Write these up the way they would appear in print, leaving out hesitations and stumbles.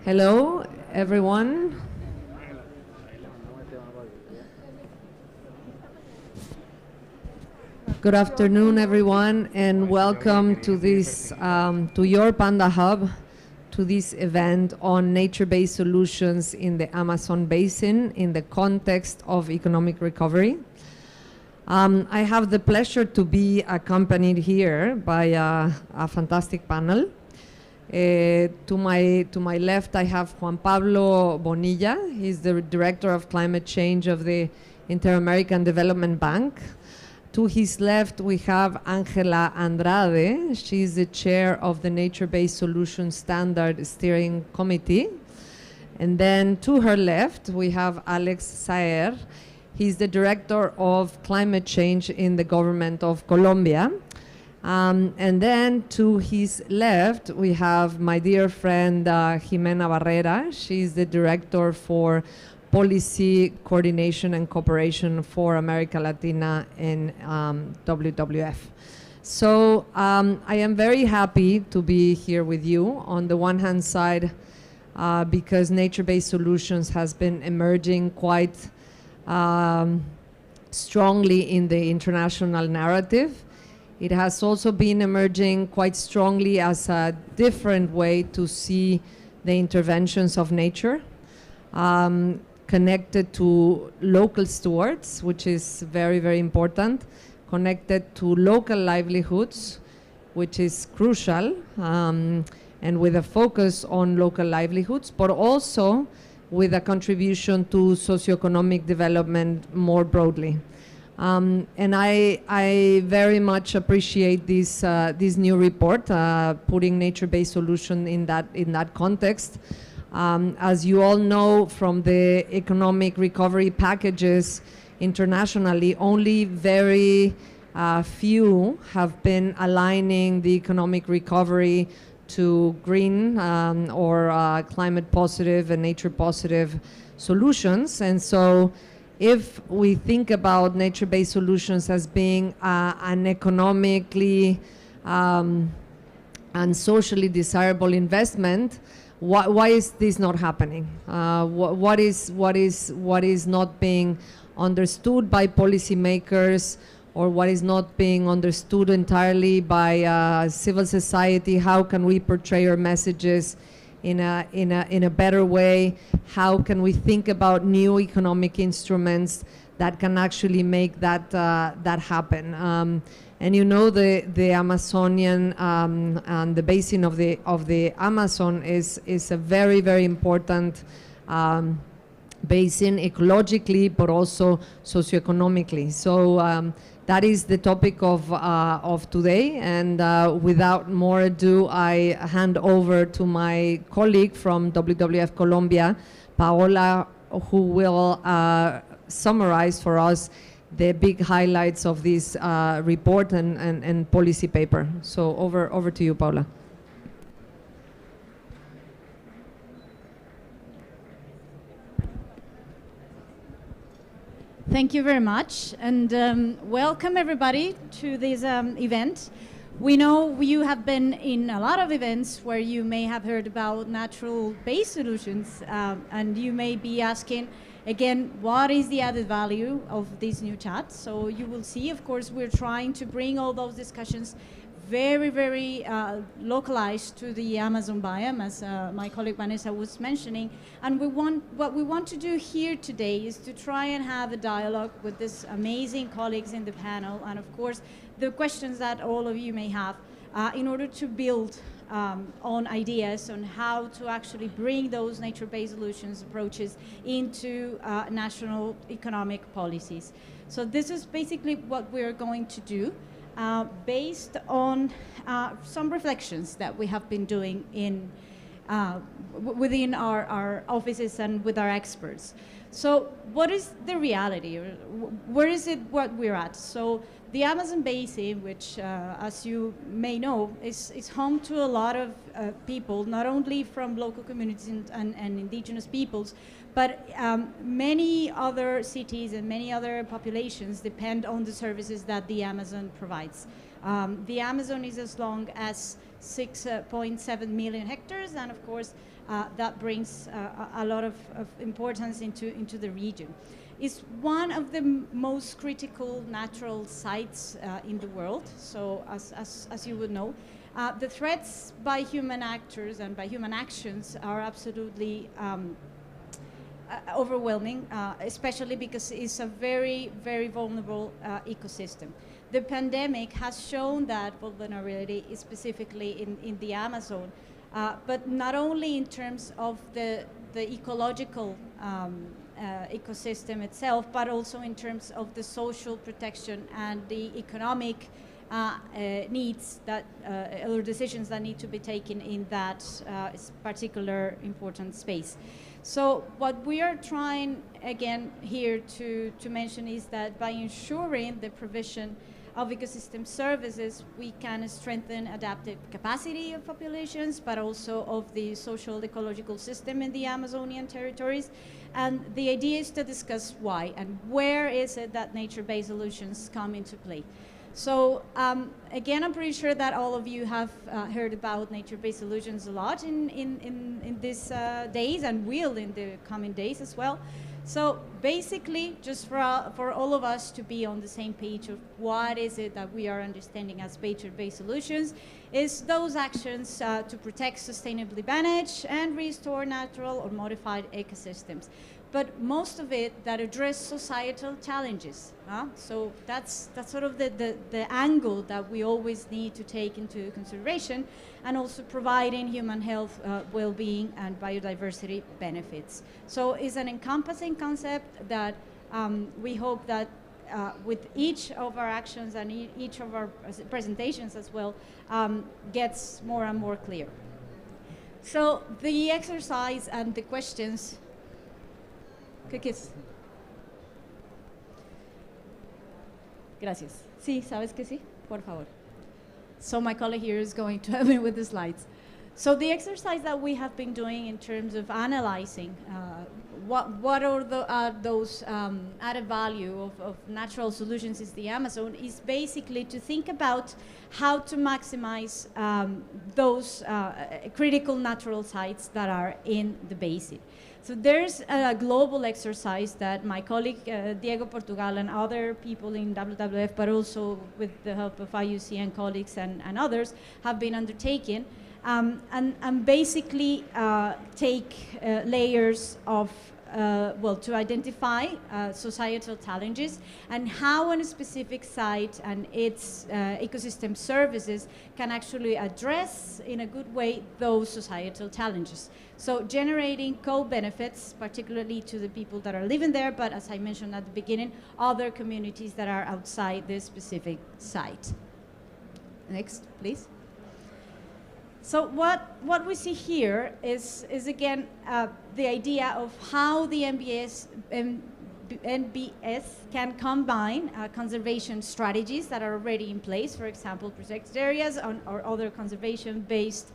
Hello, everyone. Good afternoon, everyone, and welcome to this, to your Panda Hub, to this event on nature-based solutions in the Amazon basin in the context of economic recovery. I have the pleasure to be accompanied here by a fantastic panel. To my left, I have Juan Pablo Bonilla. He's the Director of Climate Change of the Inter-American Development Bank. To his left, we have Angela Andrade. She's the chair of the Nature-Based Solutions Standard Steering Committee. And then to her left, we have Alex Saer. He's the Director of Climate Change in the government of Colombia. And then to his left, we have my dear friend Jimena Barrera. She's the Director for Policy Coordination and Cooperation for America Latina in WWF. So I am very happy to be here with you. On the one hand side, because nature-based solutions has been emerging quite strongly in the international narrative. It has also been emerging quite strongly as a different way to see the interventions of nature, connected to local stewards, which is very, very important, connected to local livelihoods, which is crucial, and with a focus on local livelihoods, but also with a contribution to socioeconomic development more broadly. And I very much appreciate this new report, putting nature-based solution in that context. As you all know from the economic recovery packages internationally, only very few have been aligning the economic recovery to green or climate positive and nature positive solutions. And so if we think about nature-based solutions as being an economically and socially desirable investment, why is this not happening? What is not being understood by policymakers, or what is not being understood entirely by civil society? How can we portray our messages in a better way? How can we think about new economic instruments that can actually make that happen? And you know, the Amazonian and the basin of the Amazon is a very, very important basin ecologically, but also socioeconomically. So that is the topic of today. And without more ado, I hand over to my colleague from WWF Colombia, Paola, who will summarize for us the big highlights of this report and policy paper. So over to you, Paola. Thank you very much, and welcome everybody to this event. We know you have been in a lot of events where you may have heard about natural-based solutions, and you may be asking, again, what is the added value of this new chat? So you will see, of course, we're trying to bring all those discussions very, very localized to the Amazon biome, as my colleague Vanessa was mentioning. And what we want to do here today is to try and have a dialogue with these amazing colleagues in the panel, and of course, the questions that all of you may have, in order to build on ideas on how to actually bring those nature-based solutions approaches into national economic policies. So this is basically what we're going to do. Based on some reflections that we have been doing within our offices and with our experts. So what is the reality? Where is it what we're at? So The Amazon basin, which, as you may know, is home to a lot of people, not only from local communities and indigenous peoples, but many other cities and many other populations depend on the services that the Amazon provides. The Amazon is as long as 6.7 million hectares, and of course, that brings a lot of importance into the region. It's one of the most critical natural sites in the world. So as you would know, the threats by human actors and by human actions are absolutely overwhelming, especially because it's a very, very vulnerable ecosystem. The pandemic has shown that vulnerability is specifically in the Amazon, but not only in terms of the ecological ecosystem itself, but also in terms of the social protection and the economic needs that or decisions that need to be taken in that particular important space. So what we are trying again here to mention is that by ensuring the provision of ecosystem services, we can strengthen adaptive capacity of populations, but also of the social ecological system in the Amazonian territories. And the idea is to discuss why and where is it that nature-based solutions come into play. So again, I'm pretty sure that all of you have heard about nature-based solutions a lot in these days, and will in the coming days as well. So basically, just for all of us to be on the same page of what is it that we are understanding as nature-based solutions, is those actions to protect, sustainably manage, and restore natural or modified ecosystems. But most of it that address societal challenges. So that's sort of the angle that we always need to take into consideration, and also providing human health, well-being, and biodiversity benefits. So it's an encompassing concept that we hope that with each of our actions and each of our presentations as well, gets more and more clear. So the exercise and the questions. ¿Qué quieres? Gracias. Sí, ¿sabes que sí? Por favor. So my colleague here is going to help me with the slides. So the exercise that we have been doing in terms of analyzing what are those added value of natural solutions in the Amazon is basically to think about how to maximize those critical natural sites that are in the basin. So there's a global exercise that my colleague Diego Portugal and other people in WWF, but also with the help of IUC and colleagues and others, have been undertaking, and basically take layers of to identify societal challenges and how on a specific site and its ecosystem services can actually address in a good way those societal challenges. So generating co-benefits, particularly to the people that are living there, but as I mentioned at the beginning, other communities that are outside this specific site. Next, please. So what we see here is again the idea of how the NBS can combine conservation strategies that are already in place, for example, protected areas or other conservation-based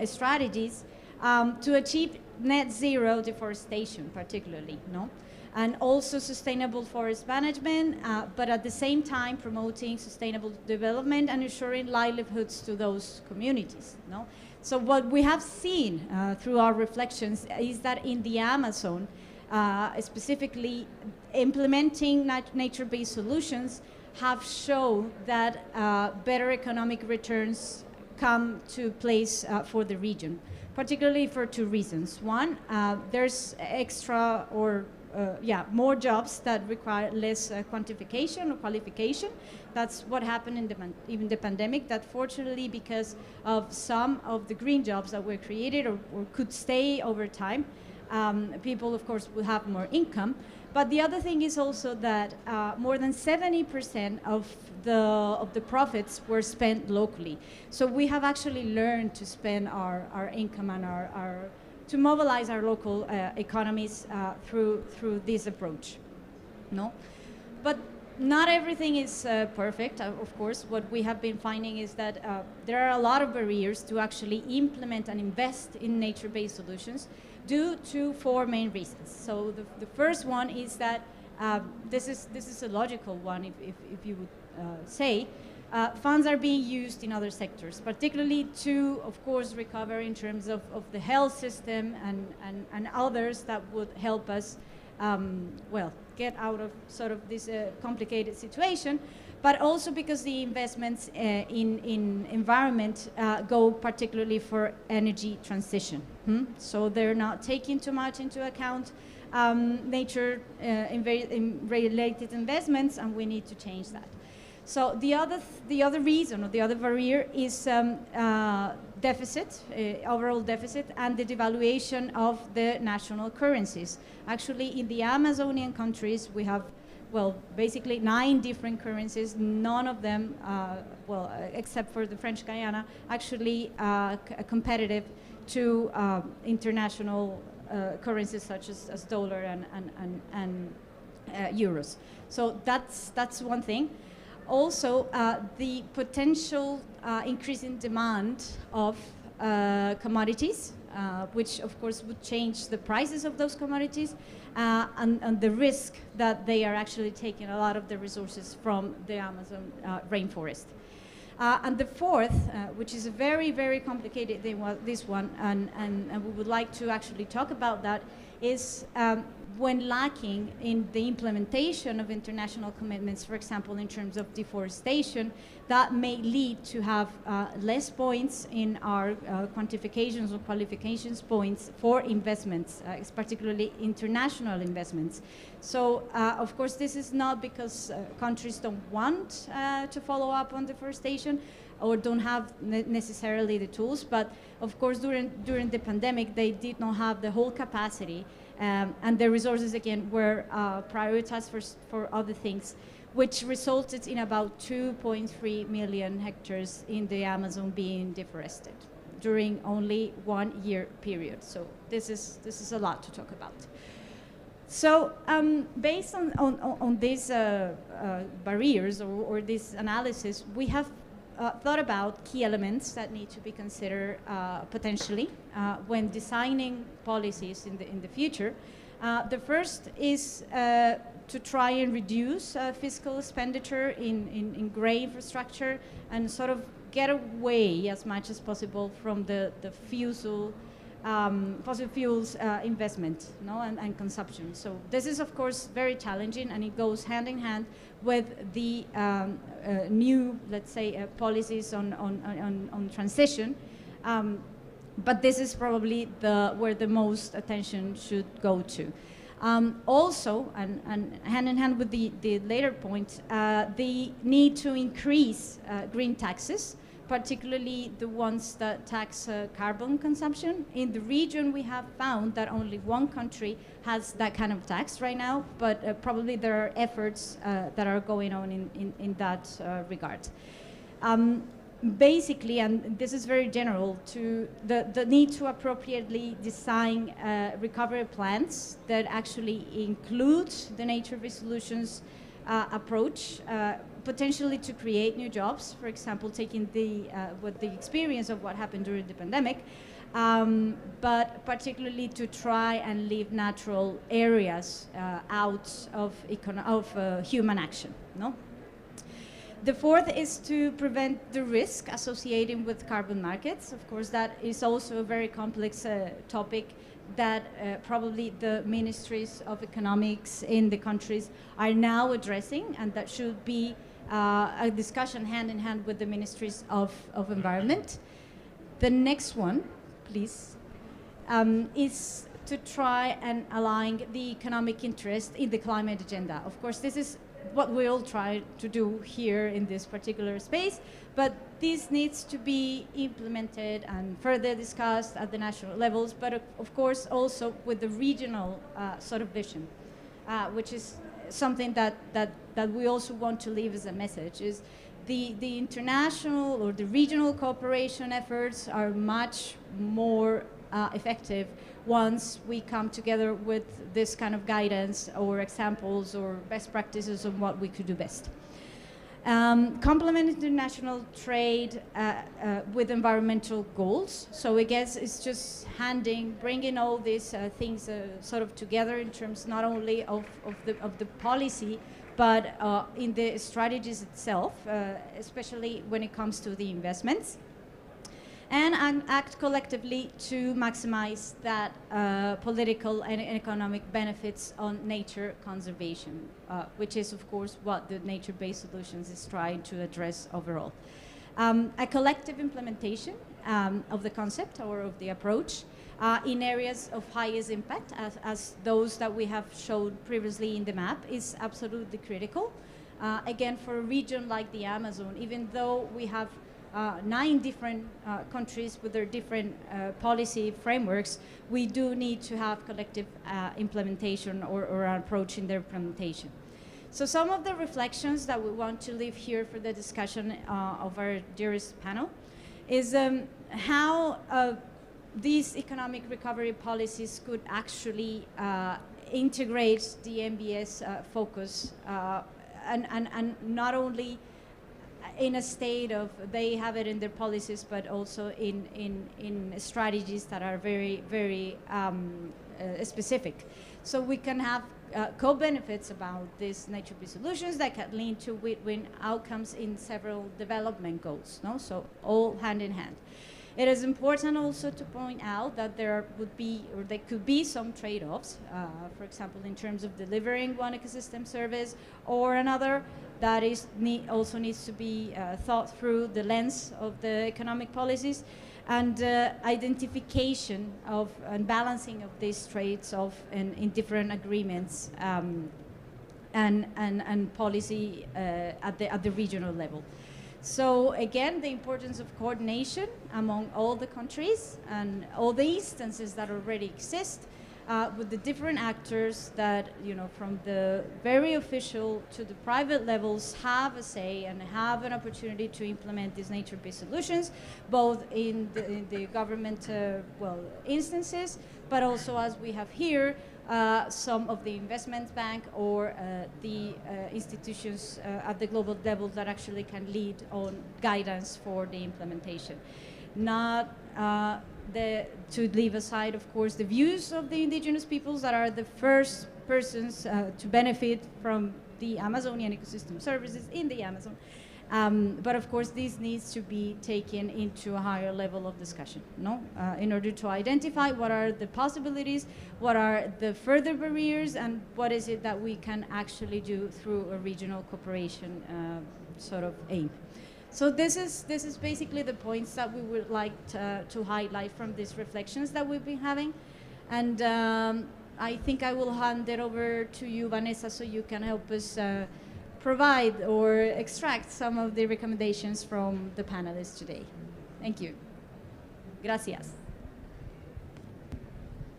strategies to achieve net zero deforestation, particularly, no? And also sustainable forest management, but at the same time promoting sustainable development and ensuring livelihoods to those communities. No? So what we have seen through our reflections is that in the Amazon, specifically implementing nature-based solutions have shown that better economic returns come to place for the region, particularly for two reasons. One, there's extra or more jobs that require less quantification or qualification. That's what happened in even the pandemic, that fortunately because of some of the green jobs that were created or could stay over time, people of course will have more income. But the other thing is also that more than 70% of the profits were spent locally. So we have actually learned to spend our income and to mobilize our local economies through this approach. No? But not everything is perfect, of course. What we have been finding is that there are a lot of barriers to actually implement and invest in nature-based solutions due to four main reasons. So the first one is that this is a logical one, if you would say. Funds are being used in other sectors, particularly to, of course, recover in terms of the health system and others that would help us, well, get out of sort of this complicated situation, but also because the investments in environment go particularly for energy transition. So they're not taking too much into account nature related investments, and we need to change that. So the other reason, or the other barrier, is deficit, overall deficit, and the devaluation of the national currencies. Actually, in the Amazonian countries, we have, well, basically 9 different currencies. None of them, well, except for the French Guiana, actually competitive to international currencies such as dollar and euros. So that's one thing. Also, the potential increase in demand of commodities, which of course would change the prices of those commodities, and the risk that they are actually taking a lot of the resources from the Amazon rainforest. And the fourth, which is a very, very complicated thing, this one, and we would like to actually talk about that, is when lacking in the implementation of international commitments, for example, in terms of deforestation, that may lead to have less points in our quantifications or qualifications points for investments, particularly international investments. So, of course, this is not because countries don't want to follow up on deforestation or don't have necessarily the tools, but of course during the pandemic they did not have the whole capacity, and the resources again were prioritized for other things, which resulted in about 2.3 million hectares in the Amazon being deforested during only 1 year period. So this is a lot to talk about. So based on these barriers or this analysis, we have thought about key elements that need to be considered potentially when designing policies in the future. The first is to try and reduce fiscal expenditure in gray infrastructure and sort of get away as much as possible from the fossil fuels investment, and consumption. So this is of course very challenging, and it goes hand in hand with the new, let's say, policies on transition. But this is probably where the most attention should go to. Also, and hand in hand with the later point, the need to increase green taxes, particularly the ones that tax carbon consumption. In the region, we have found that only one country has that kind of tax right now, but probably there are efforts that are going on in that regard. Basically, and this is very general, to the need to appropriately design recovery plans that actually include the nature-based solutions approach, potentially to create new jobs, for example, taking the experience of what happened during the pandemic, but particularly to try and leave natural areas out of human action. No? The fourth is to prevent the risk associated with carbon markets. Of course, that is also a very complex topic that probably the ministries of economics in the countries are now addressing, and that should be a discussion hand in hand with the ministries of environment. The next one, please, is to try and align the economic interest in the climate agenda. Of course, this is what we all try to do here in this particular space, but this needs to be implemented and further discussed at the national levels, but of course also with the regional sort of vision, which is something that we also want to leave as a message, is the international or the regional cooperation efforts are much more effective once we come together with this kind of guidance or examples or best practices on what we could do best. Complement international trade with environmental goals. So I guess it's just bringing all these things sort of together in terms not only of the policy, but in the strategies itself, especially when it comes to the investments. And act collectively to maximize that political and economic benefits on nature conservation, which is, of course, what the nature-based solutions is trying to address overall. A collective implementation of the concept or of the approach in areas of highest impact, as those that we have showed previously in the map, is absolutely critical. Again, for a region like the Amazon, even though we have 9 different countries with their different policy frameworks, we do need to have collective implementation or an approach in their implementation. So some of the reflections that we want to leave here for the discussion of our dearest panel is how these economic recovery policies could actually integrate the MBS focus and not only in a state of they have it in their policies, but also in strategies that are very, very specific. So we can have co-benefits about these nature-based solutions that can lead to win-win outcomes in several development goals, no? So all hand in hand. It is important also to point out that there could be some trade-offs, for example, in terms of delivering one ecosystem service or another, that also needs to be thought through the lens of the economic policies, and identification of and balancing of these trades-off in different agreements and policy at the regional level. So again, the importance of coordination among all the countries and all the instances that already exist with the different actors that, you know, from the very official to the private levels have a say and have an opportunity to implement these nature-based solutions, both in the government instances, but also, as we have here, some of the investment bank or the institutions at the global level that actually can lead on guidance for the implementation. Not to leave aside, of course, the views of the indigenous peoples that are the first persons to benefit from the Amazonian ecosystem services in the Amazon. But of course, this needs to be taken into a higher level of discussion, no? In order to identify what are the possibilities, what are the further barriers, and what is it that we can actually do through a regional cooperation sort of aim. So this is basically the points that we would like to highlight from these reflections that we've been having. And I think I will hand it over to you, Vanessa, so you can help us provide or extract some of the recommendations from the panelists today. Thank you. Gracias.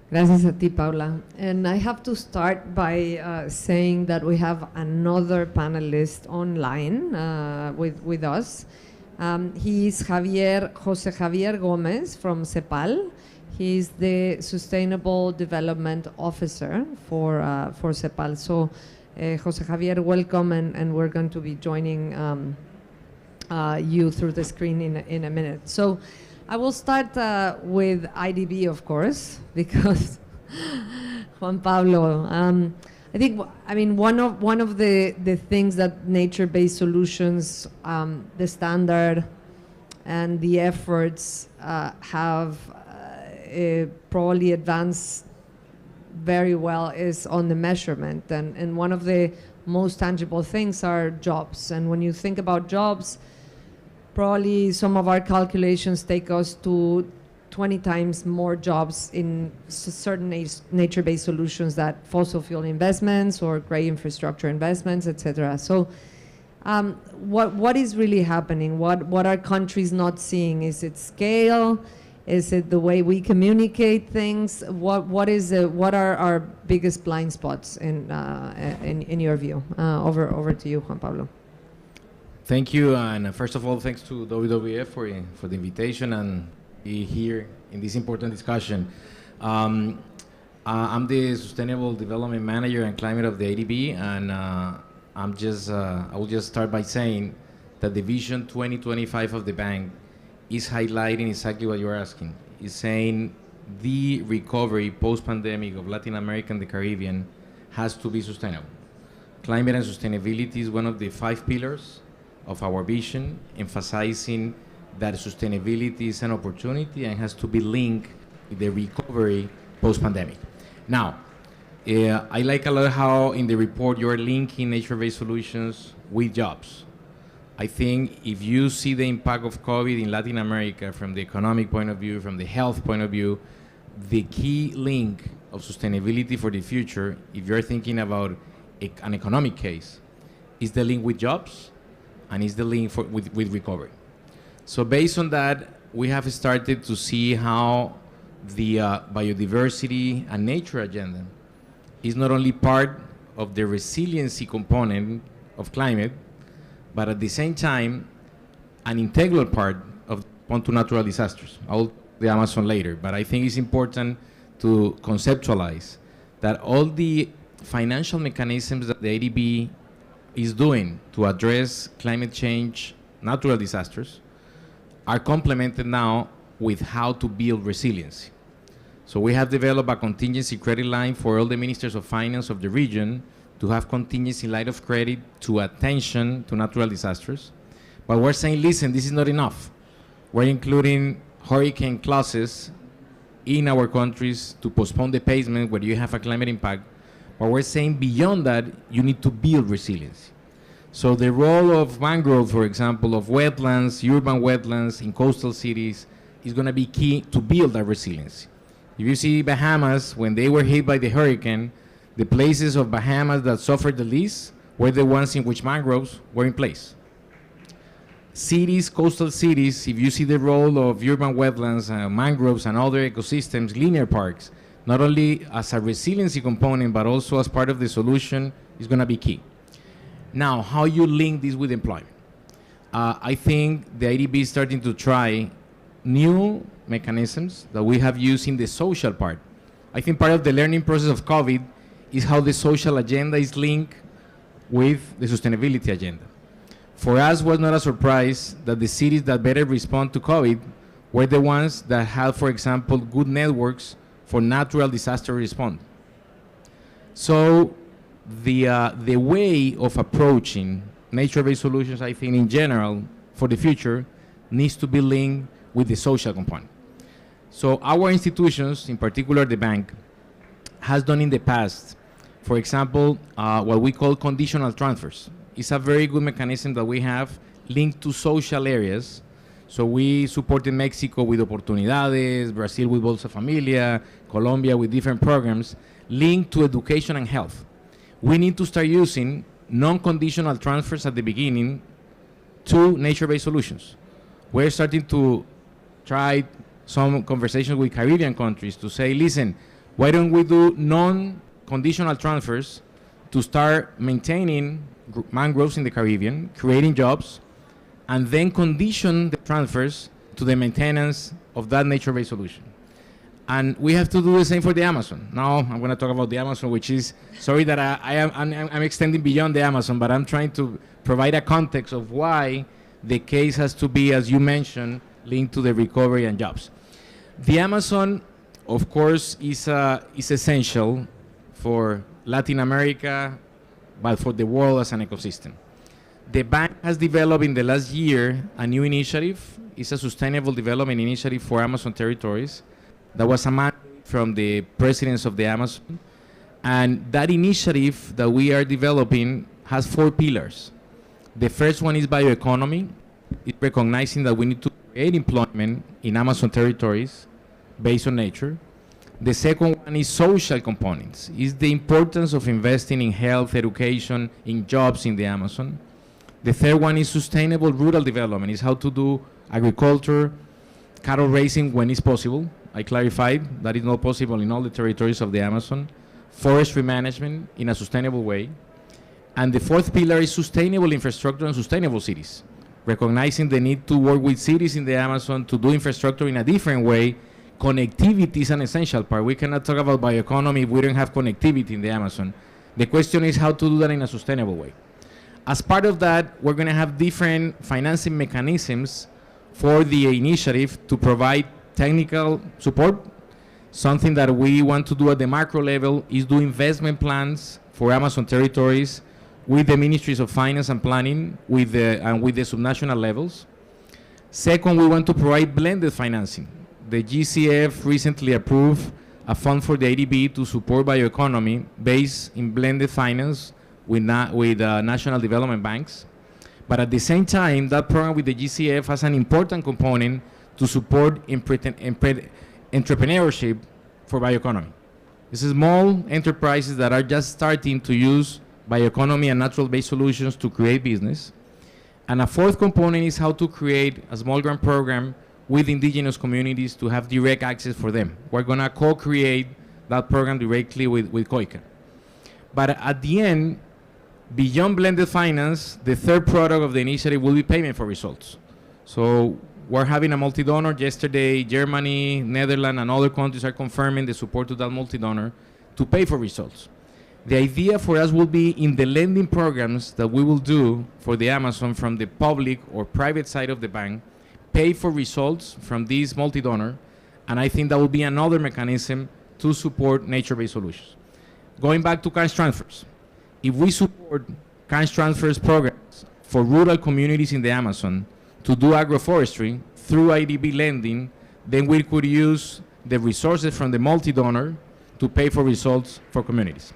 Gracias a ti, Paula. And I have to start by saying that we have another panelist online with us. He is Jose Javier Gomez from CEPAL. He is the Sustainable Development Officer for CEPAL. So, Jose Javier, welcome, and we're going to be joining you through the screen in a minute. So, I will start with IDB, of course, because Juan Pablo. I think, one of the things that nature-based solutions, the standard, and the efforts have probably advanced very well is on the measurement, and one of the most tangible things are jobs. And when you think about jobs, probably some of our calculations take us to 20 times more jobs in certain nature-based solutions that fossil fuel investments or gray infrastructure investments, etc. So what is really happening? What are countries not seeing? Is it scale? Is it the way we communicate things? What are our biggest blind spots in your view? Over to you, Juan Pablo. Thank you, and first of all, thanks to WWF for the invitation and be here in this important discussion. Um, I'm the Sustainable Development Manager and Climate of the ADB, and I will just start by saying that the Vision 2025 of the bank is highlighting exactly what you're asking. It's saying the recovery post-pandemic of Latin America and the Caribbean has to be sustainable. Climate and sustainability is one of the 5 pillars of our vision, emphasizing that sustainability is an opportunity and has to be linked with the recovery post-pandemic. Now, I like a lot how in the report you're linking nature-based solutions with jobs. I think if you see the impact of COVID in Latin America from the economic point of view, from the health point of view, the key link of sustainability for the future, if you're thinking about an economic case, is the link with jobs and is the link with recovery. So based on that, we have started to see how the biodiversity and nature agenda is not only part of the resiliency component of climate, but at the same time, an integral part of to natural disasters. I'll the Amazon later, but I think it's important to conceptualize that all the financial mechanisms that the ADB is doing to address climate change, natural disasters, are complemented now with how to build resiliency. So we have developed a contingency credit line for all the ministers of finance of the region to have contingency line of credit to attention to natural disasters. But we're saying, listen, this is not enough. We're including hurricane clauses in our countries to postpone the payment where you have a climate impact. But we're saying beyond that, you need to build resiliency. So the role of mangrove, for example, of wetlands, urban wetlands in coastal cities is going to be key to build that resiliency. If you see Bahamas, when they were hit by the hurricane, the places of Bahamas that suffered the least were the ones in which mangroves were in place. Cities, coastal cities, if you see the role of urban wetlands, mangroves, and other ecosystems, linear parks, not only as a resiliency component, but also as part of the solution, is going to be key. Now, how you link this with employment? I think the IDB is starting to try new mechanisms that we have used in the social part. I think part of the learning process of COVID is how the social agenda is linked with the sustainability agenda. For us, it was not a surprise that the cities that better respond to COVID were the ones that had, for example, good networks for natural disaster response. So the way of approaching nature-based solutions, I think in general, for the future, needs to be linked with the social component. So our institutions, in particular the bank, has done in the past, for example, what we call conditional transfers. It's a very good mechanism that we have linked to social areas. So we supported Mexico with Oportunidades, Brazil with Bolsa Familia, Colombia with different programs linked to education and health. We need to start using non-conditional transfers at the beginning to nature-based solutions. We're starting to try some conversations with Caribbean countries to say, listen, why don't we do non-conditional transfers to start maintaining mangroves in the Caribbean, creating jobs, and then condition the transfers to the maintenance of that nature-based solution. And we have to do the same for the Amazon. Now I'm going to talk about the Amazon, which is, sorry that I'm extending beyond the Amazon, but I'm trying to provide a context of why the case has to be, as you mentioned, linked to the recovery and jobs. The Amazon, of course, is essential for Latin America, but for the world as an ecosystem. The bank has developed in the last year a new initiative. It's a sustainable development initiative for Amazon territories. That was a mandate from the presidents of the Amazon. And that initiative that we are developing has 4 pillars. The first one is bioeconomy. It's recognizing that we need to create employment in Amazon territories based on nature. The second one is social components. It's the importance of investing in health, education, in jobs in the Amazon. The third one is sustainable rural development. It's how to do agriculture, cattle raising when it's possible. I clarified that is not possible in all the territories of the Amazon. Forestry management in a sustainable way. And the fourth pillar is sustainable infrastructure and sustainable cities, recognizing the need to work with cities in the Amazon to do infrastructure in a different way, connectivity is an essential part. We cannot talk about bioeconomy if we don't have connectivity in the Amazon. The question is how to do that in a sustainable way. As part of that, we're going to have different financing mechanisms for the initiative to provide technical support. Something that we want to do at the macro level is do investment plans for Amazon territories with the Ministries of Finance and Planning and with the subnational levels. Second, we want to provide blended financing. The GCF recently approved a fund for the ADB to support bioeconomy based in blended finance with national development banks. But at the same time, that program with the GCF has an important component to support entrepreneurship for bioeconomy. This is small enterprises that are just starting to use bioeconomy and natural-based solutions to create business. And a fourth component is how to create a small grant program with indigenous communities to have direct access for them. We're going to co-create that program directly with COICA. But at the end, beyond blended finance, the third product of the initiative will be payment for results. So we're having a multi-donor. Yesterday, Germany, Netherlands, and other countries are confirming the support to that multi-donor to pay for results. The idea for us will be in the lending programs that we will do for the Amazon from the public or private side of the bank, pay for results from these multi-donor, and I think that will be another mechanism to support nature-based solutions. Going back to cash transfers, if we support cash transfers programs for rural communities in the Amazon to do agroforestry through IDB lending, then we could use the resources from the multi-donor to pay for results for communities.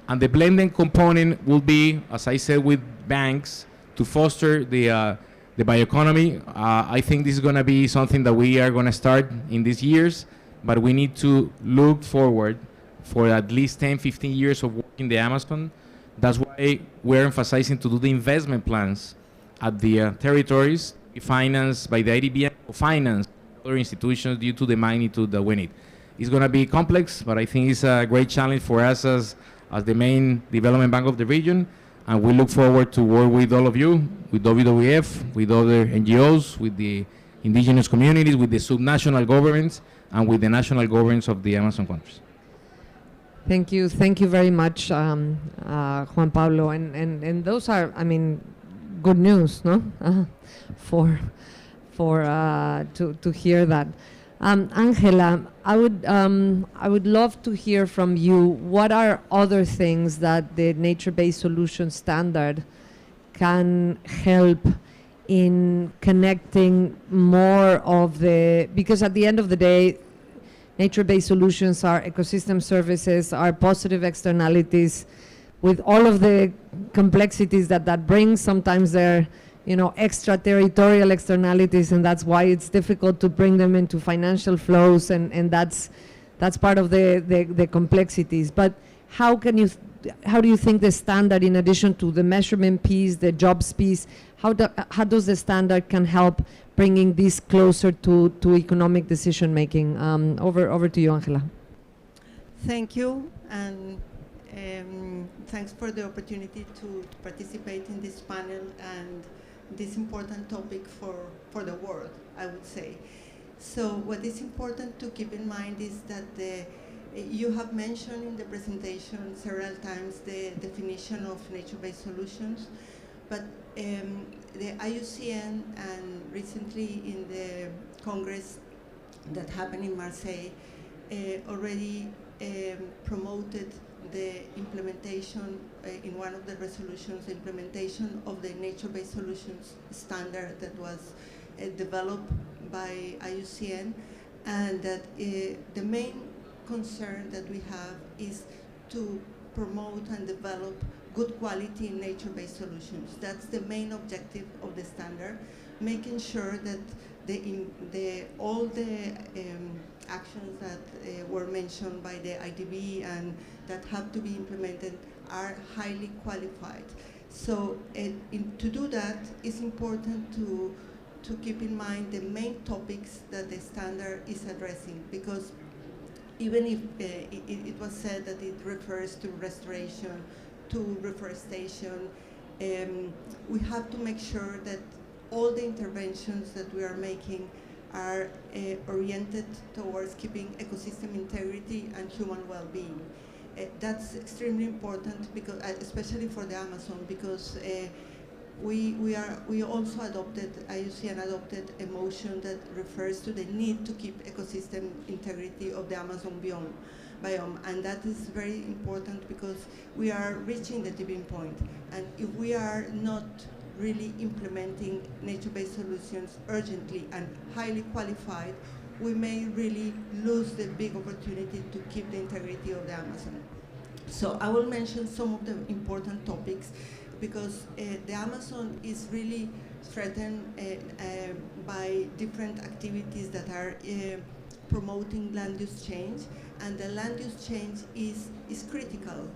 And the blending component will be, as I said, with banks to foster the bioeconomy. I think this is going to be something that we are going to start in these years, but we need to look forward for at least 10, 15 years of work in the Amazon. That's why we're emphasizing to do the investment plans at the territories, financed by the IDB and finance other institutions due to the magnitude that we need. It's going to be complex, but I think it's a great challenge for us as the main development bank of the region, and we look forward to work with all of you, with WWF, with other NGOs, with the indigenous communities, with the subnational governments, and with the national governments of the Amazon countries. Thank you very much, Juan Pablo, and those are, I mean, good news, no? To hear that. Angela, I would love to hear from you. What are other things that the nature-based solution standard can help in connecting more of the, because at the end of the day, nature-based solutions are ecosystem services, are positive externalities with all of the complexities that brings. Sometimes they're, extraterritorial externalities, and that's why it's difficult to bring them into financial flows, and that's part of the complexities. But how do you think the standard, in addition to the measurement piece, the jobs piece, how does the standard can help bringing this closer to economic decision making? Over to you, Angela. Thank you, and thanks for the opportunity to participate in this panel and this important topic for the world, I would say. So what is important to keep in mind is that you have mentioned in the presentation several times the definition of nature-based solutions, but the IUCN and recently in the Congress that happened in Marseille already promoted the implementation in one of the resolutions, the implementation of the nature-based solutions standard that was developed by IUCN, and that the main concern that we have is to promote and develop good quality nature-based solutions. That's the main objective of the standard, making sure that all the actions that were mentioned by the IDB and that have to be implemented are highly qualified. So to do that, it's important to keep in mind the main topics that the standard is addressing, because even if it was said that it refers to restoration, to reforestation, we have to make sure that all the interventions that we are making are oriented towards keeping ecosystem integrity and human well-being. That's extremely important because, especially for the Amazon, because we also adopted, IUCN adopted a motion that refers to the need to keep ecosystem integrity of the Amazon biome, and that is very important because we are reaching the tipping point, and if we are not really implementing nature-based solutions urgently and highly qualified, we may really lose the big opportunity to keep the integrity of the Amazon. So I will mention some of the important topics because the Amazon is really threatened by different activities that are promoting land use change, and the land use change is critical.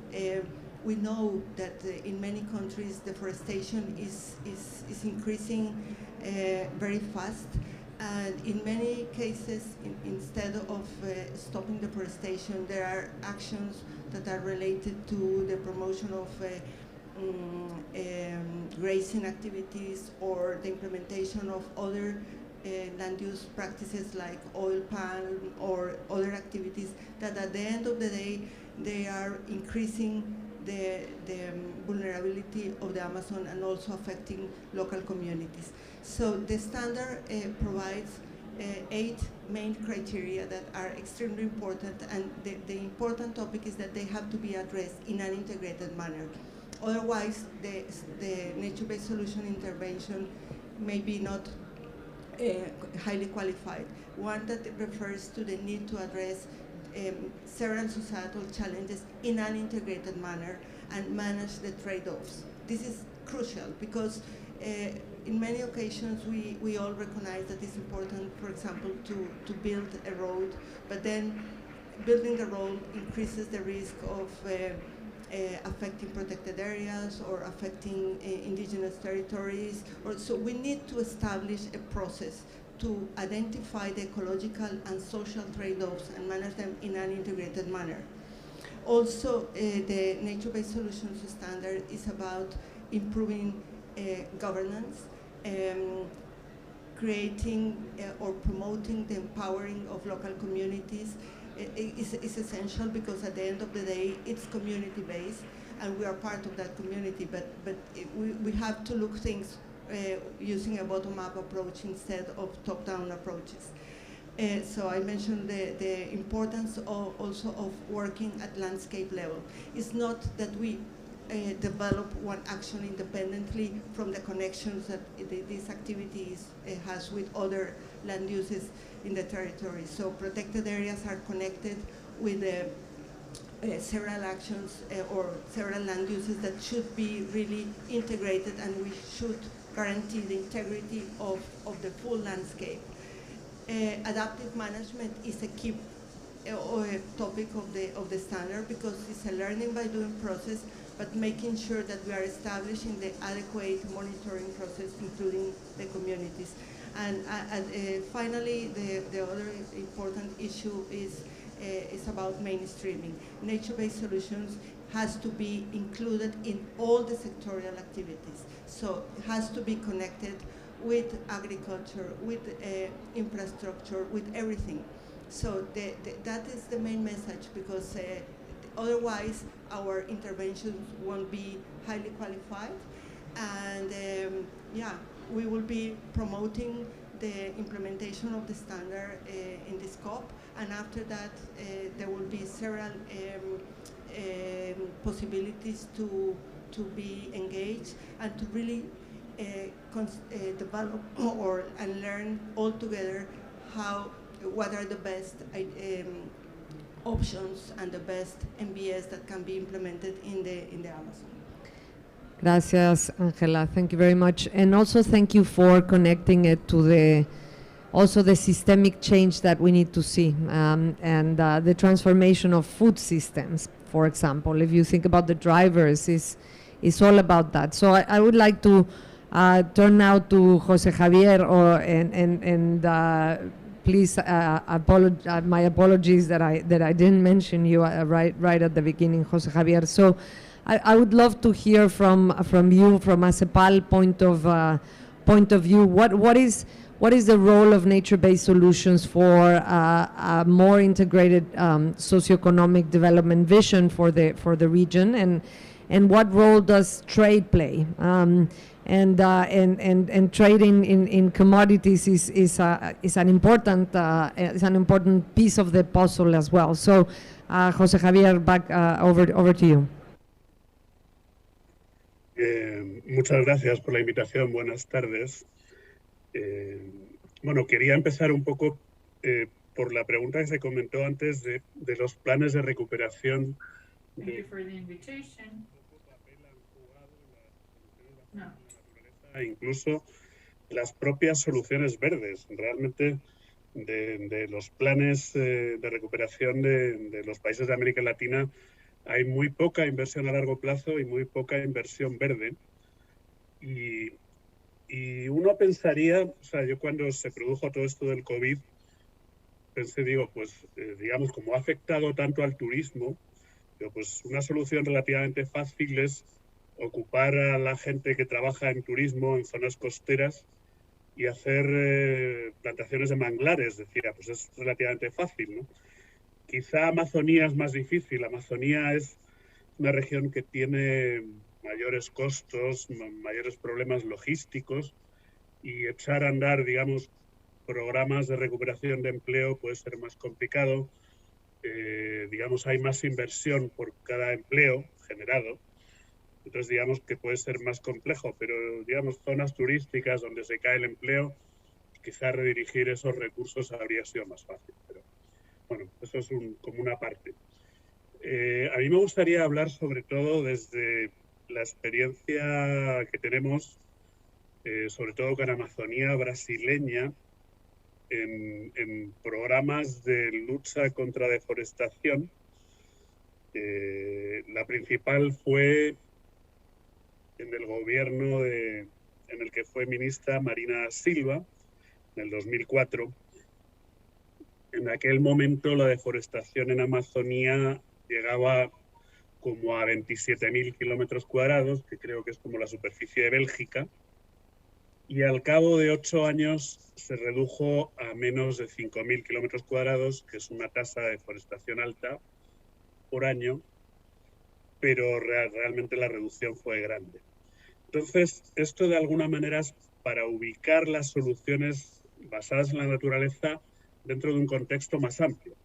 We know that in many countries deforestation is increasing very fast, and in many cases, instead of stopping deforestation, there are actions that are related to the promotion of grazing activities or the implementation of other land use practices like oil palm or other activities that at the end of the day, they are increasing the vulnerability of the Amazon and also affecting local communities. So the standard provides 8 main criteria that are extremely important, and the important topic is that they have to be addressed in an integrated manner. Otherwise, the nature-based solution intervention may be not highly qualified. One that refers to the need to address several societal challenges in an integrated manner and manage the trade-offs. This is crucial because in many occasions we all recognize that it's important, for example, to build a road, but then building the road increases the risk of affecting protected areas or affecting indigenous territories. So we need to establish a process to identify the ecological and social trade-offs and manage them in an integrated manner. Also, the nature-based solutions standard is about improving governance, creating or promoting the empowering of local communities. Is essential because at the end of the day, it's community-based, and we are part of that community, but we have to look things using a bottom-up approach instead of top-down approaches. So I mentioned the importance also of working at landscape level. It's not that we develop one action independently from the connections that this activity has with other land uses in the territory. So protected areas are connected with several actions or several land uses that should be really integrated, and we should guarantee the integrity of the full landscape. Adaptive management is a key topic of the standard because it's a learning by doing process, but making sure that we are establishing the adequate monitoring process, including the communities. And finally, the other important issue is about mainstreaming. Nature-based solutions has to be included in all the sectorial activities. So it has to be connected with agriculture, with infrastructure, with everything. So that is the main message, because otherwise our interventions won't be highly qualified, and yeah, we will be promoting the implementation of the standard in the scope, and after that there will be several possibilities to be engaged and to really develop and learn all together what are the best options and the best MBS that can be implemented in the Amazon. Gracias, Angela. Thank you very much. And also thank you for connecting it to the systemic change that we need to see, and the transformation of food systems, for example. If you think about the drivers, it's all about that. So I would like to turn now to Jose Javier, and please, my apologies that I didn't mention you right at the beginning, Jose Javier. So I would love to hear from you, from a CEPAL point of view, what what is the role of nature-based solutions for a more integrated socioeconomic development vision for the region, and what role does trade play? And trading in commodities is an important piece of the puzzle as well. So, José Javier, back over to you. Muchas gracias por la invitación. Buenas tardes. Bueno, quería empezar un poco por la pregunta que se comentó antes de los planes de recuperación. Thank you for the invitation. No. Incluso las propias soluciones verdes. Realmente de los planes de recuperación de los países de América Latina hay muy poca inversión a largo plazo y muy poca inversión verde. Y uno pensaría, o sea, yo cuando se produjo todo esto del COVID, pensé, digo, pues, digamos, como ha afectado tanto al turismo, digo, pues una solución relativamente fácil es ocupar a la gente que trabaja en turismo en zonas costeras y hacer plantaciones de manglares. Decía, pues es relativamente fácil, ¿no? Quizá Amazonía es más difícil. Amazonía es una región que tiene mayores costos, mayores problemas logísticos, y echar a andar, digamos, programas de recuperación de empleo puede ser más complicado. Digamos, hay más inversión por cada empleo generado. Entonces, digamos que puede ser más complejo, pero, digamos, zonas turísticas donde se cae el empleo, quizá redirigir esos recursos habría sido más fácil. Pero, bueno, eso es como una parte. A mí me gustaría hablar sobre todo desde la experiencia que tenemos, sobre todo con Amazonía brasileña, en programas de lucha contra deforestación. La principal fue en el gobierno en el que fue ministra Marina Silva, en el 2004. En aquel momento la deforestación en Amazonía llegaba como a 27.000 kilómetros cuadrados, que creo que es como la superficie de Bélgica, y al cabo de 8 años se redujo a menos de 5.000 kilómetros cuadrados, que es una tasa de deforestación alta por año, pero realmente la reducción fue grande. Entonces, esto de alguna manera es para ubicar las soluciones basadas en la naturaleza dentro de un contexto más amplio,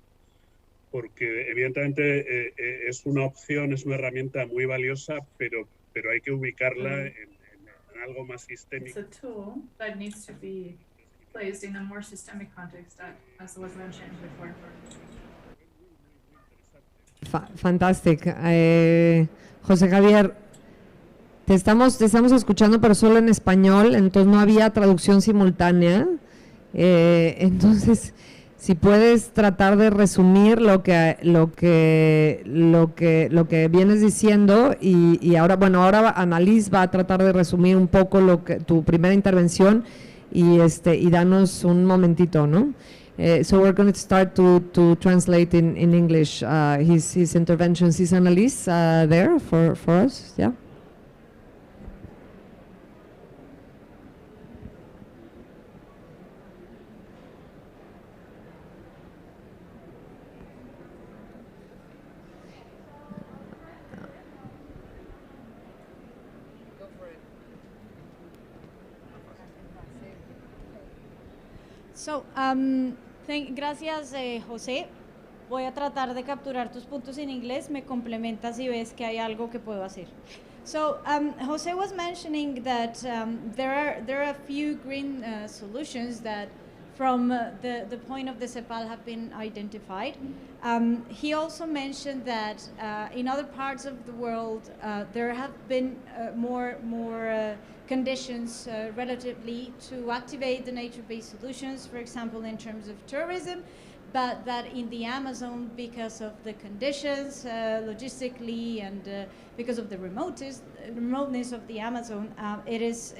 porque evidentemente es una opción, es una herramienta muy valiosa, pero hay que ubicarla en algo más sistémico. It's a tool that needs to be placed in a more systemic context, as was mentioned before. Fantastic. José Javier, te estamos escuchando, pero solo en español, entonces no había traducción simultánea. Entonces, si puedes tratar de resumir lo que vienes diciendo, y ahora Annalise va a tratar de resumir un poco tu primera intervención y danos un momentito, ¿no? So we're going to start to translate in English his interventions. Is Annalise there for us? Yeah. So, gracias, José. Voy a tratar de capturar tus puntos en inglés. Me complementas si ves que hay algo que puedo hacer. So, José was mentioning that there are a few green solutions that, from the point of the CEPAL, have been identified. He also mentioned that in other parts of the world there have been more conditions relatively to activate the nature-based solutions, for example, in terms of tourism, but that in the Amazon, because of the conditions logistically and because of the remoteness of the Amazon, it is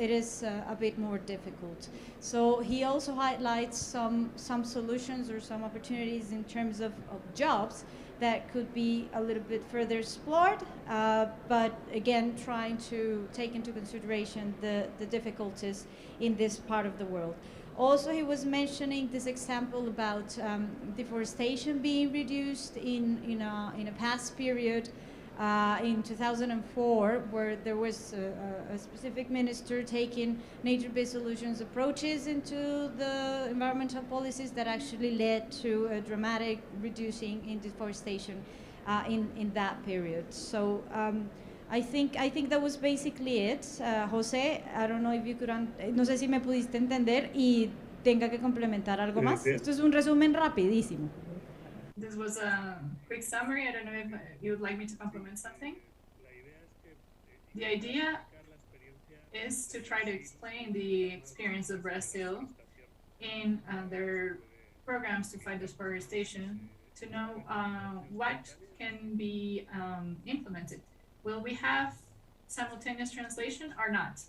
a bit more difficult. So he also highlights some solutions or some opportunities in terms of jobs that could be a little bit further explored, but again, trying to take into consideration the difficulties in this part of the world. Also, he was mentioning this example about deforestation being reduced in a past period in 2004, where there was a specific minister taking nature-based solutions approaches into the environmental policies that actually led to a dramatic reducing in deforestation in that period. So I think that was basically it. José, I don't know if you could, no sé si me pudiste entender y tenga que complementar algo más. Esto es un resumen rapidísimo. This was a quick summary. I don't know if you would like me to complement something. The idea is to try to explain the experience of Brazil in their programs to fight deforestation, to know what can be implemented. Will we have simultaneous translation or not?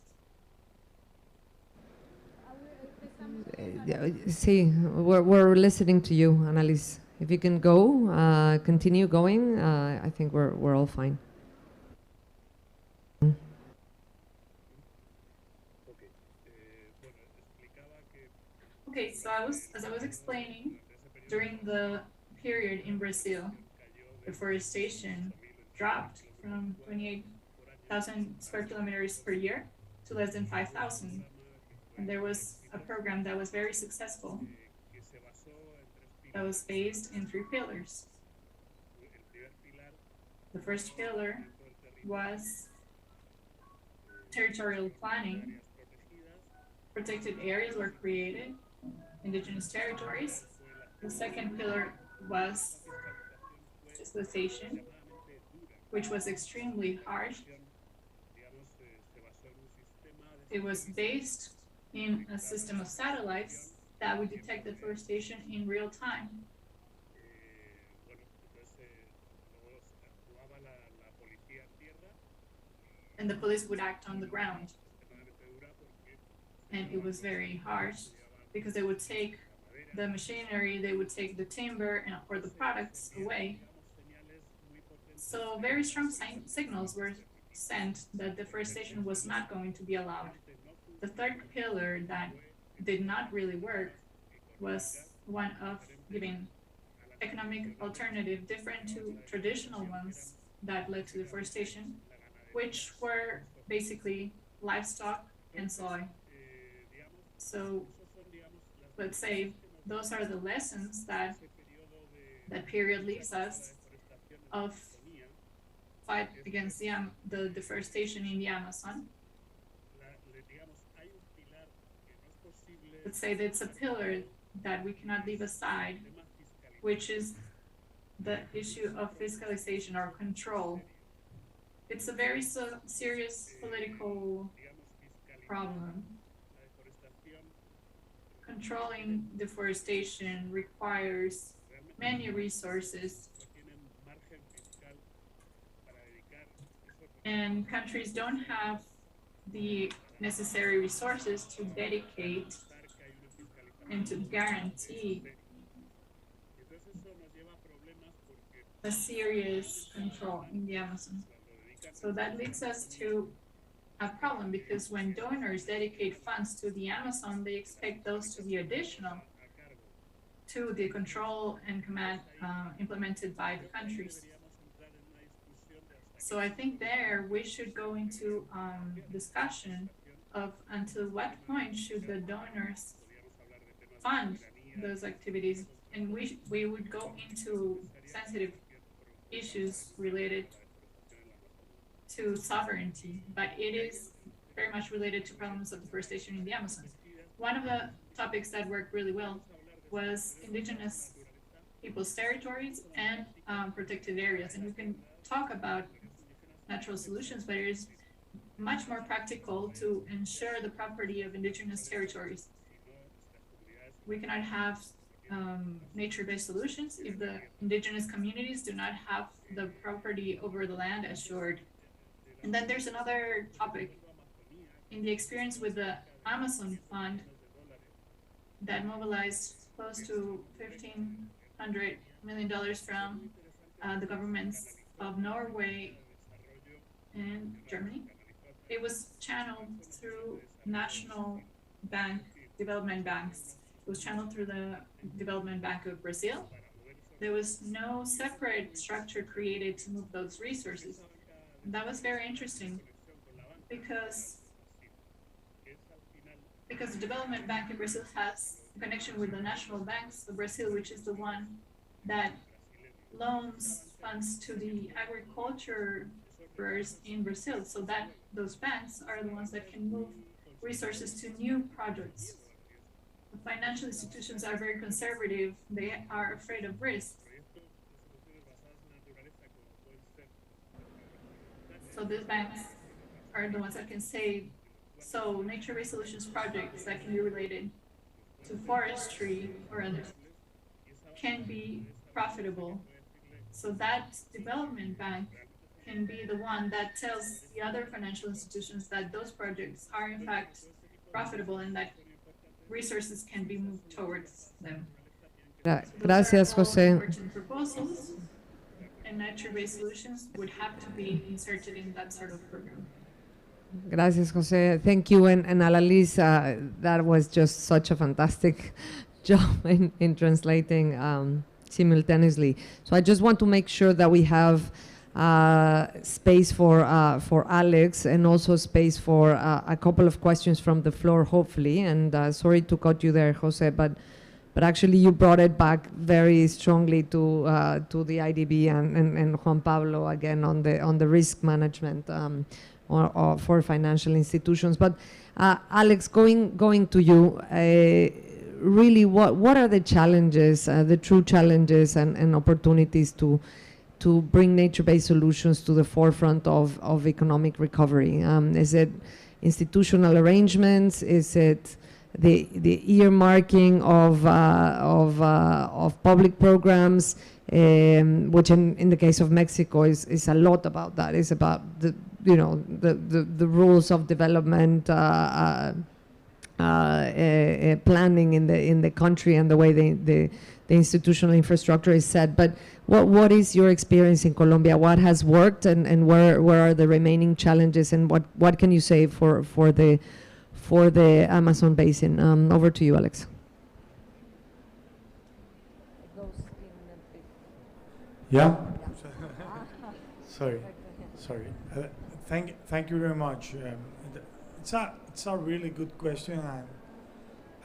See, we're listening to you, Annalise. If you can go, continue going, I think we're all fine. Okay, so as I was explaining, during the period in Brazil, deforestation dropped from 28,000 square kilometers per year to less than 5,000. And there was a program that was very successful that was based in 3 pillars. The first pillar was territorial planning. Protected areas were created, indigenous territories. The second pillar was deforestation, which was extremely harsh. It was based in a system of satellites that would detect deforestation in real time. And the police would act on the ground. And it was very harsh because they would take the machinery, they would take the timber or the products away. So very strong signals were sent that deforestation was not going to be allowed. The third pillar that did not really work was one of giving economic alternative different to traditional ones that led to deforestation, which were basically livestock and soy. So let's say those are the lessons that that period leaves us of fight against the deforestation in the Amazon. Let's say that's a pillar that we cannot leave aside, which is the issue of fiscalization or control. It's a very serious political problem. Controlling deforestation requires many resources, and countries don't have the necessary resources to dedicate and to guarantee a serious control in the Amazon. So that leads us to a problem, because when donors dedicate funds to the Amazon, they expect those to be additional to the control and command implemented by the countries. So I think there we should go into discussion of until what point should the donors fund those activities, and we would go into sensitive issues related to sovereignty, but it is very much related to problems of deforestation in the Amazon. One of the topics that worked really well was indigenous people's territories and protected areas. And we can talk about natural solutions, but it is much more practical to ensure the property of indigenous territories. We cannot have nature-based solutions if the indigenous communities do not have the property over the land assured. And then there's another topic. In the experience with the Amazon Fund that mobilized close to $1,500 million from the governments of Norway and Germany, it was channeled through National Bank development banks. It was channeled through the Development Bank of Brazil. There was no separate structure created to move those resources. And that was very interesting because the Development Bank in Brazil has a connection with the national banks of Brazil, which is the one that loans funds to the agriculturers in Brazil, so that those banks are the ones that can move resources to new projects. The financial institutions are very conservative. They are afraid of risk. So these banks are the ones that can say, so nature-based solutions projects that can be related to forestry or others can be profitable. So that development bank can be the one that tells the other financial institutions that those projects are in fact profitable and that resources can be moved towards them. Gracias, José. Emerging proposals, and nature-based solutions would have to be inserted in that sort of program. Gracias, José. Thank you. And Alalis, that was just such a fantastic job in translating simultaneously. So I just want to make sure that we have space for Alex and also space for a couple of questions from the floor, hopefully. And sorry to cut you there, José, but actually you brought it back very strongly to the IDB and Juan Pablo again on the risk management or for financial institutions. But Alex, going to you, really, what are the challenges, the true challenges and opportunities to bring nature-based solutions to the forefront of economic recovery? Is it institutional arrangements? Is it the earmarking of public programs, which in the case of Mexico is a lot about that. It's about the rules of development, planning in the country and the way the institutional infrastructure is set. But what is your experience in Colombia? What has worked and where are the remaining challenges, and what can you say for the Amazon basin? Over to you, Alex. Yeah. Sorry. Thank you very much. It's a really good question, and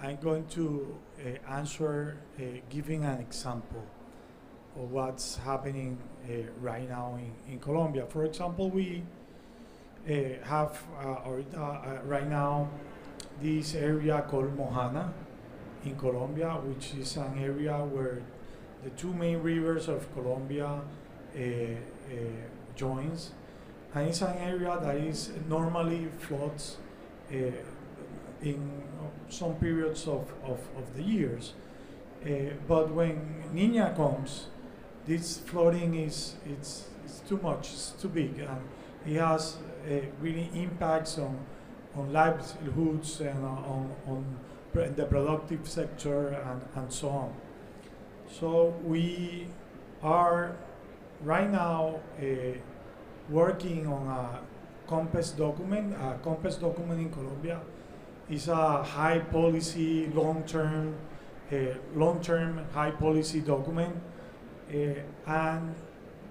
I'm going to answer giving an example of what's happening right now in Colombia. For example, we have right now this area called Mojana in Colombia, which is an area where the two main rivers of Colombia joins, and it's an area that is normally floods in some periods of the years. But when Niña comes, this flooding is too much, it's too big, and it has really impacts on livelihoods and on the productive sector and so on. So we are right now working on a compass document. A compass document in Colombia is a high policy, long-term high policy document, and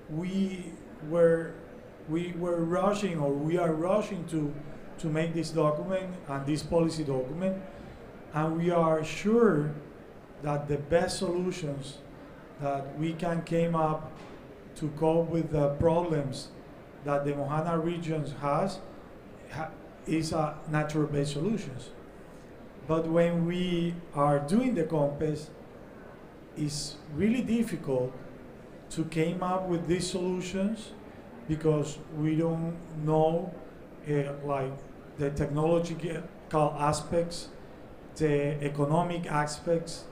we were rushing, or we are rushing to make this document and this policy document, and we are sure that the best solutions that we can came up to cope with the problems that the Mojana region has is natural-based solutions. But when we are doing the compass, it's really difficult to came up with these solutions because we don't know like the technological aspects, the economic aspects,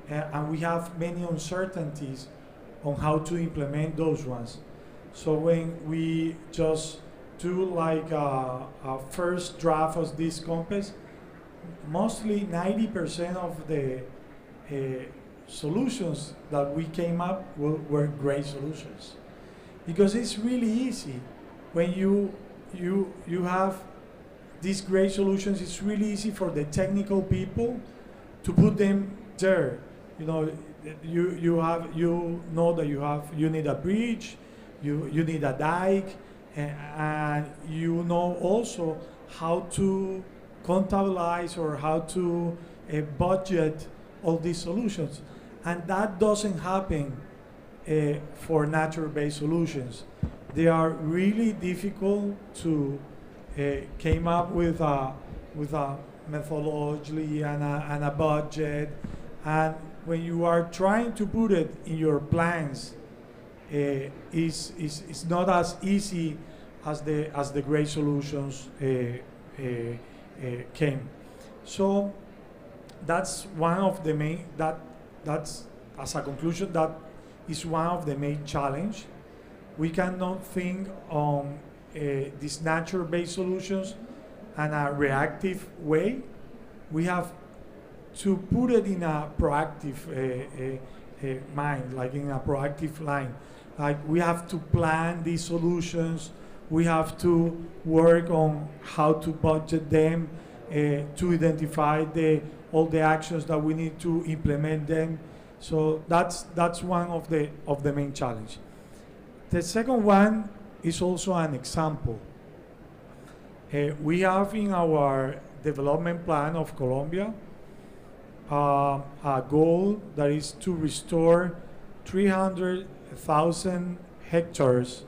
and we have many uncertainties on how to implement those ones. So when we just do like a first draft of this compass, mostly 90% of the solutions that we came up were great solutions, because it's really easy when you have these great solutions, it's really easy for the technical people to put them there. You know, you know that you need a bridge, you need a dike, and you know also how to contabilize or how to budget all these solutions, and that doesn't happen for nature-based solutions. They are really difficult to came up with a methodology and a budget, and when you are trying to put it in your plans, it's not as easy as the great solutions came. So that's one of the main that's as a conclusion, that is one of the main challenge. We cannot think on these nature-based solutions in a reactive way. We have to put it in a proactive mind, like in a proactive line. Like we have to plan these solutions, we have to work on how to budget them, to identify all the actions that we need to implement them. So that's one of the main challenge. The second one is also an example. We have in our development plan of Colombia a goal that is to restore 300,000 hectares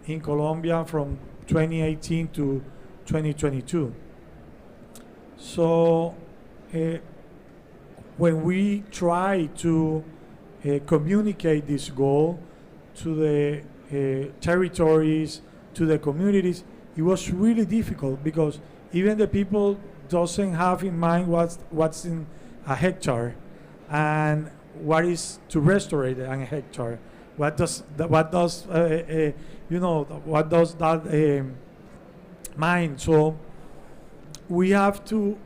in Colombia from 2018 to 2022. So when we try to communicate this goal to the territories, to the communities, it was really difficult because even the people doesn't have in mind what's in a hectare and what is to restore a hectare. What does that mean? So we have to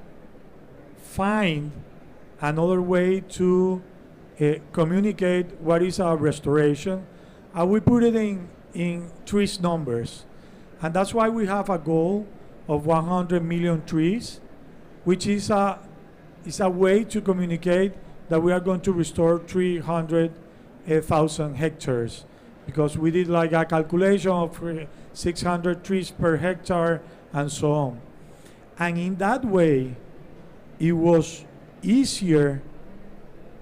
find another way to communicate what is our restoration, and we put it in trees numbers, and that's why we have a goal of 100 million trees, which is a way to communicate that we are going to restore 300,000 hectares, because we did like a calculation of 600 trees per hectare and so on. And in that way, it was easier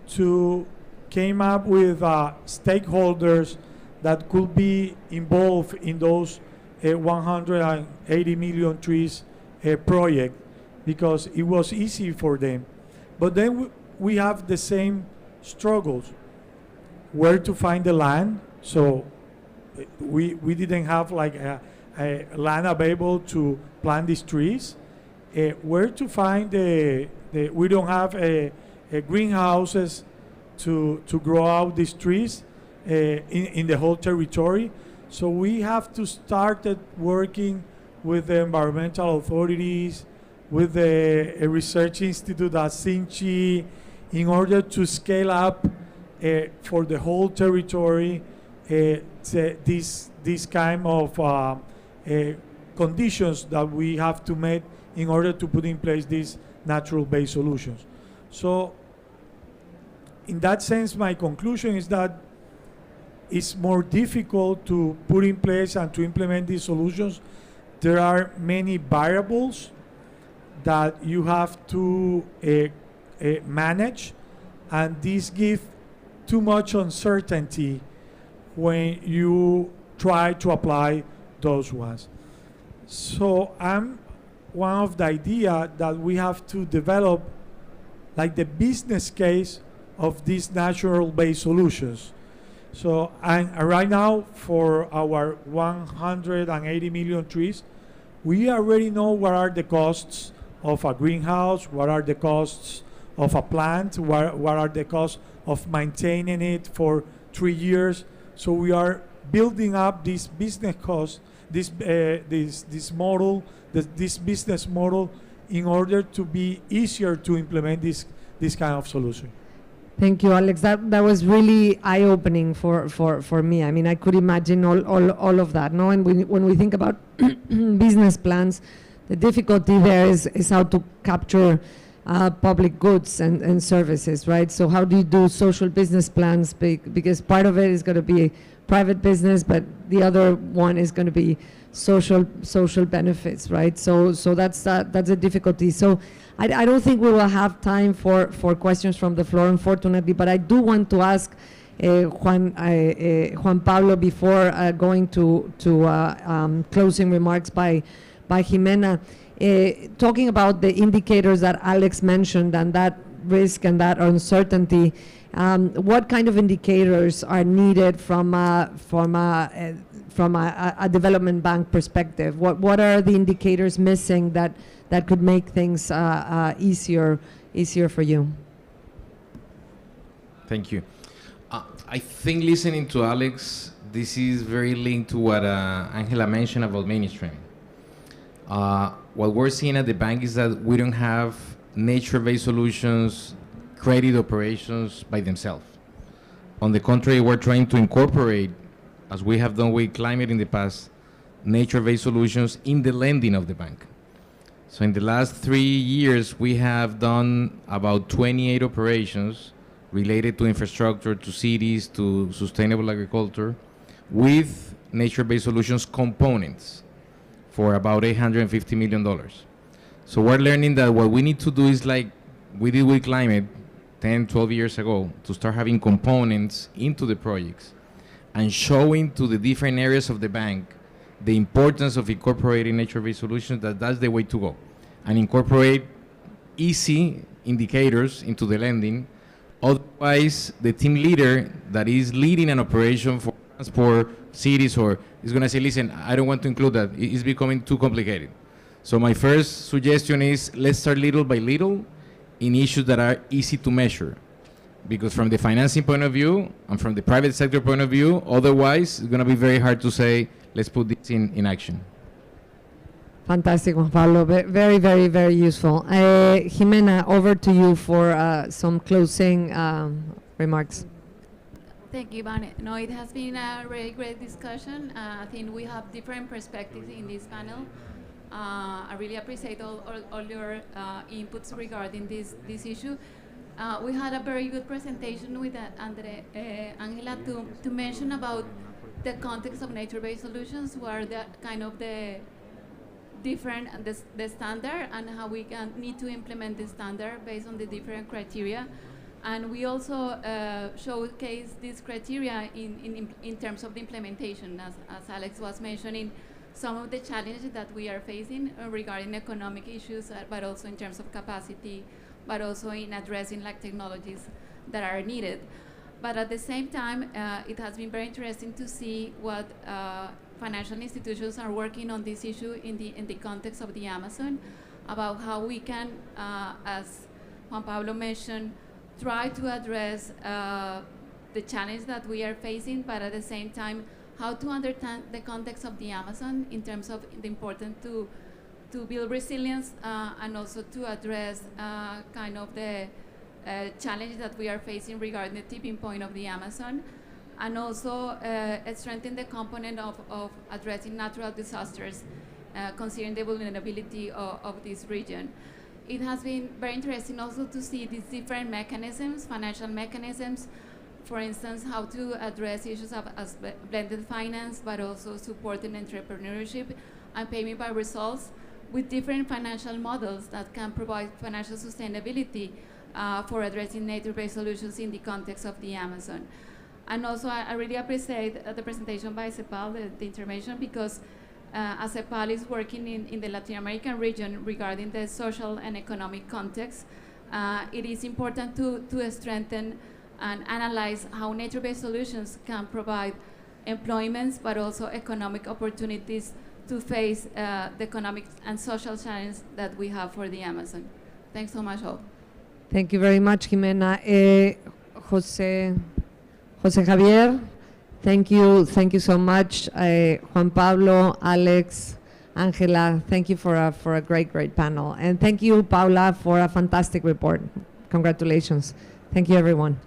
to came up with stakeholders that could be involved in those 180 million trees project, because it was easy for them. But then we have the same struggles. Where to find the land? So we didn't have like a land available to plant these trees. Where to find we don't have greenhouses to grow out these trees in the whole territory. So we have to start working with the environmental authorities, with the research institute at Sinchi, in order to scale up for the whole territory this kind of conditions that we have to meet in order to put in place these natural-based solutions. So in that sense, my conclusion is that it's more difficult to put in place and to implement these solutions. There are many variables that you have to manage, and these give too much uncertainty when you try to apply those ones. So I'm one of the idea that we have to develop like the business case of these natural-based solutions. So right now, for our 180 million trees, we already know what are the costs of a greenhouse, what are the costs of a plant, what are the costs of maintaining it for 3 years. So we are building up this business cost, this model, this business model, in order to be easier to implement this kind of solution. Thank you, Alex. That was really eye-opening for me. I mean, I could imagine all of that, no? And when we think about business plans, the difficulty there is how to capture public goods and services, right? So how do you do social business plans? Because part of it is going to be private business, but the other one is going to be social benefits, right? So that's a difficulty. So I don't think we will have time for questions from the floor, unfortunately, but I do want to ask Juan Pablo before going to closing remarks by Jimena, talking about the indicators that Alex mentioned and that risk and that uncertainty. What kind of indicators are needed from a development bank perspective? What are the indicators missing that could make things easier for you? Thank you. I think listening to Alex, this is very linked to what Angela mentioned about mainstream. What we're seeing at the bank is that we don't have nature-based solutions, credit operations by themselves. On the contrary, we're trying to incorporate, as we have done with climate in the past, nature-based solutions in the lending of the bank. So in the last 3 years, we have done about 28 operations related to infrastructure, to cities, to sustainable agriculture, with nature-based solutions components for about $850 million. So we're learning that what we need to do is like we did with climate 10, 12 years ago, to start having components into the projects and showing to the different areas of the bank the importance of incorporating nature-based solutions, that's the way to go. And incorporate easy indicators into the lending. Otherwise, the team leader that is leading an operation for transport, cities, or is going to say, listen, I don't want to include that. It's becoming too complicated. So my first suggestion is let's start little by little in issues that are easy to measure. Because from the financing point of view and from the private sector point of view, otherwise, it's going to be very hard to say, let's put this in action. Fantastic, Juan Pablo. Very, very, very useful. Jimena, over to you for some closing remarks. Thank you, Iván. No, it has been a really great discussion. I think we have different perspectives in this panel. I really appreciate all your inputs regarding this issue. We had a very good presentation with Angela to mention about the context of nature-based solutions, where the kind of the different the standard and how we need to implement the standard based on the different criteria. And we also showcase these criteria in terms of the implementation, as Alex was mentioning, some of the challenges that we are facing regarding economic issues, but also in terms of capacity, but also in addressing like technologies that are needed. But at the same time, it has been very interesting to see what financial institutions are working on this issue in the context of the Amazon, about how we can, as Juan Pablo mentioned, try to address the challenge that we are facing, but at the same time, how to understand the context of the Amazon in terms of the importance to build resilience and also to address kind of the challenge that we are facing regarding the tipping point of the Amazon, and also strengthen the component of addressing natural disasters, considering the vulnerability of this region. It has been very interesting also to see these different mechanisms, financial mechanisms, for instance, how to address issues as blended finance, but also supporting entrepreneurship and payment by results with different financial models that can provide financial sustainability for addressing nature-based solutions in the context of the Amazon. And also, I really appreciate the presentation by CEPAL, the intervention, because as CEPAL is working in the Latin American region regarding the social and economic context, it is important to strengthen and analyze how nature-based solutions can provide employments, but also economic opportunities to face the economic and social challenges that we have for the Amazon. Thanks so much all. Thank you very much, Jimena. Jose Javier, thank you so much. Juan Pablo, Alex, Angela, thank you for a great panel. And thank you, Paula, for a fantastic report. Congratulations. Thank you, everyone.